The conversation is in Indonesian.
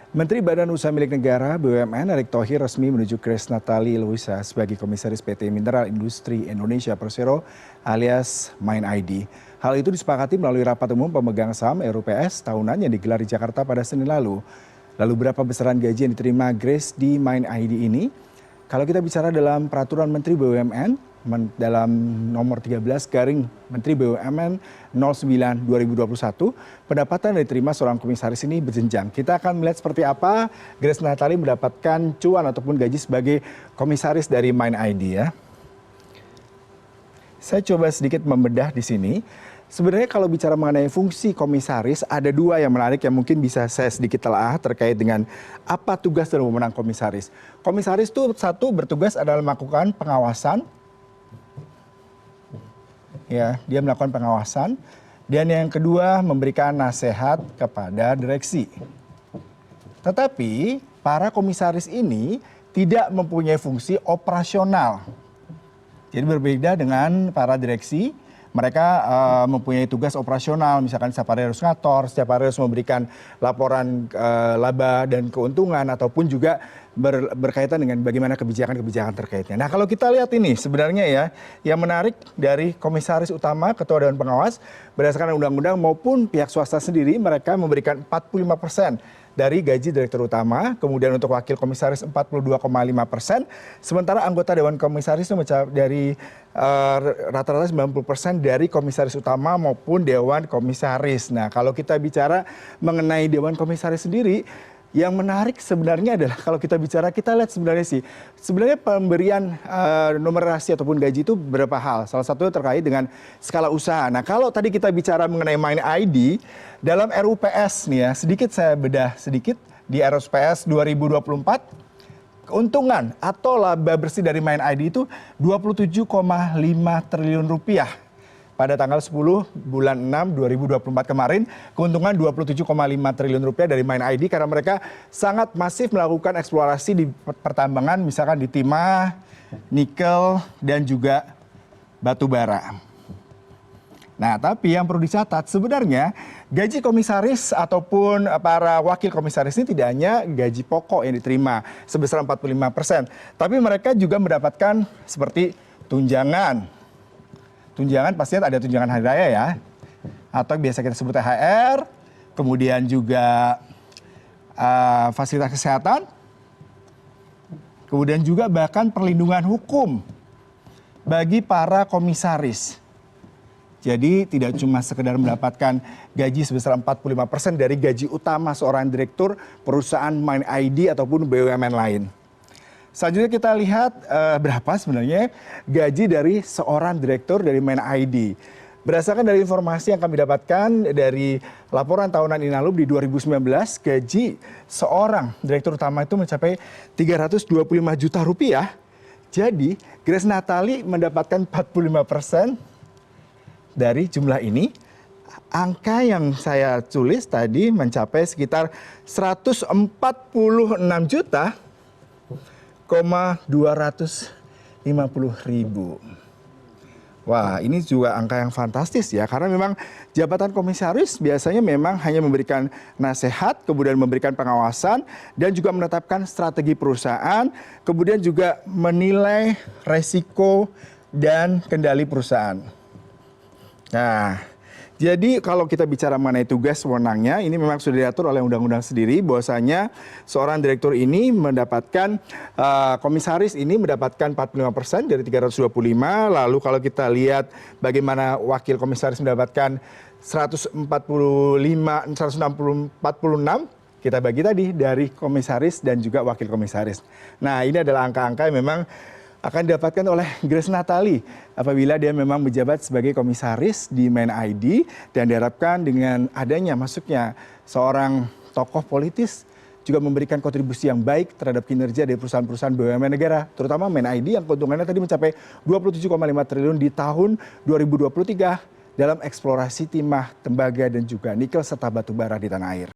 Menteri Badan Usaha Milik Negara (BUMN) Erick Thohir resmi menunjuk Grace Natali Luisa sebagai Komisaris PT Mineral Industri Indonesia Persero alias Main ID. Hal itu disepakati melalui rapat umum pemegang saham RUPS tahunan yang digelar di Jakarta pada Senin lalu. Lalu berapa besaran gaji yang diterima Grace di Main ID ini? Kalau kita bicara dalam peraturan Menteri BUMN dalam nomor 13 garing Menteri BUMN 09/2021, pendapatan yang diterima seorang komisaris ini berjenjang. Kita akan melihat seperti apa Grace Natali mendapatkan cuan ataupun gaji sebagai komisaris dari Main ID ya. Saya coba sedikit membedah di sini. Sebenarnya kalau bicara mengenai fungsi komisaris, ada dua yang menarik yang mungkin bisa saya sedikit telah terkait dengan apa tugas dan wewenang komisaris. Komisaris itu satu bertugas adalah melakukan pengawasan. Ya, dia melakukan pengawasan. Dan yang kedua memberikan nasihat kepada direksi. Tetapi para komisaris ini tidak mempunyai fungsi operasional. Jadi berbeda dengan para direksi. Mereka mempunyai tugas operasional, misalkan setiap hari harus ngator, setiap hari harus memberikan laporan laba dan keuntungan, ataupun juga berkaitan dengan bagaimana kebijakan-kebijakan terkaitnya. Nah kalau kita lihat ini sebenarnya ya, yang menarik dari komisaris utama, ketua dewan pengawas, berdasarkan undang-undang maupun pihak swasta sendiri, mereka memberikan 45% dari gaji direktur utama, kemudian untuk wakil komisaris 42,5%, sementara anggota dewan komisaris itu dari rata-rata 90% dari komisaris utama maupun dewan komisaris. Nah kalau kita bicara mengenai dewan komisaris sendiri, yang menarik sebenarnya adalah kalau kita bicara, kita lihat sebenarnya pemberian numerasi ataupun gaji itu beberapa hal. Salah satunya terkait dengan skala usaha. Nah kalau tadi kita bicara mengenai Main ID, dalam RUPS nih ya, sedikit saya bedah sedikit di RUPS 2024, keuntungan atau laba bersih dari Main ID itu 27,5 triliun rupiah. Pada tanggal 10 bulan 6 2024 kemarin, keuntungan 27,5 triliun rupiah dari Main ID karena mereka sangat masif melakukan eksplorasi di pertambangan, misalkan di timah, nikel, dan juga batu bara. Nah, tapi yang perlu dicatat sebenarnya gaji komisaris ataupun para wakil komisaris ini tidak hanya gaji pokok yang diterima sebesar 45%, tapi mereka juga mendapatkan seperti tunjangan. Tunjangan pastinya ada tunjangan hari raya ya, atau biasa kita sebut THR, kemudian juga fasilitas kesehatan, kemudian juga bahkan perlindungan hukum bagi para komisaris. Jadi tidak cuma sekedar mendapatkan gaji sebesar 45% dari gaji utama seorang direktur perusahaan Main ID ataupun BUMN lain. Selanjutnya kita lihat berapa sebenarnya gaji dari seorang direktur dari Main ID. Berdasarkan dari informasi yang kami dapatkan dari laporan tahunan Inalum di 2019, gaji seorang direktur utama itu mencapai 325 juta rupiah. Jadi Grace Natali mendapatkan 45% dari jumlah ini. Angka yang saya tulis tadi mencapai sekitar 146 juta. 250.000. Wah, ini juga angka yang fantastis ya, karena memang jabatan komisaris biasanya memang hanya memberikan nasihat, kemudian memberikan pengawasan, dan juga menetapkan strategi perusahaan, kemudian juga menilai resiko dan kendali perusahaan. Nah, jadi kalau kita bicara mengenai tugas wewenangnya, ini memang sudah diatur oleh undang-undang sendiri, bahwasanya seorang direktur ini mendapatkan, komisaris ini mendapatkan 45% dari 325, lalu kalau kita lihat bagaimana wakil komisaris mendapatkan 146, kita bagi tadi dari komisaris dan juga wakil komisaris. Nah ini adalah angka-angka yang memang akan didapatkan oleh Grace Natali apabila dia memang menjabat sebagai komisaris di Main ID, dan diharapkan dengan adanya masuknya seorang tokoh politis juga memberikan kontribusi yang baik terhadap kinerja dari perusahaan-perusahaan BUMN negara, terutama Main ID yang keuntungannya tadi mencapai 27,5 triliun di tahun 2023 dalam eksplorasi timah, tembaga, dan juga nikel serta batu bara di tanah air.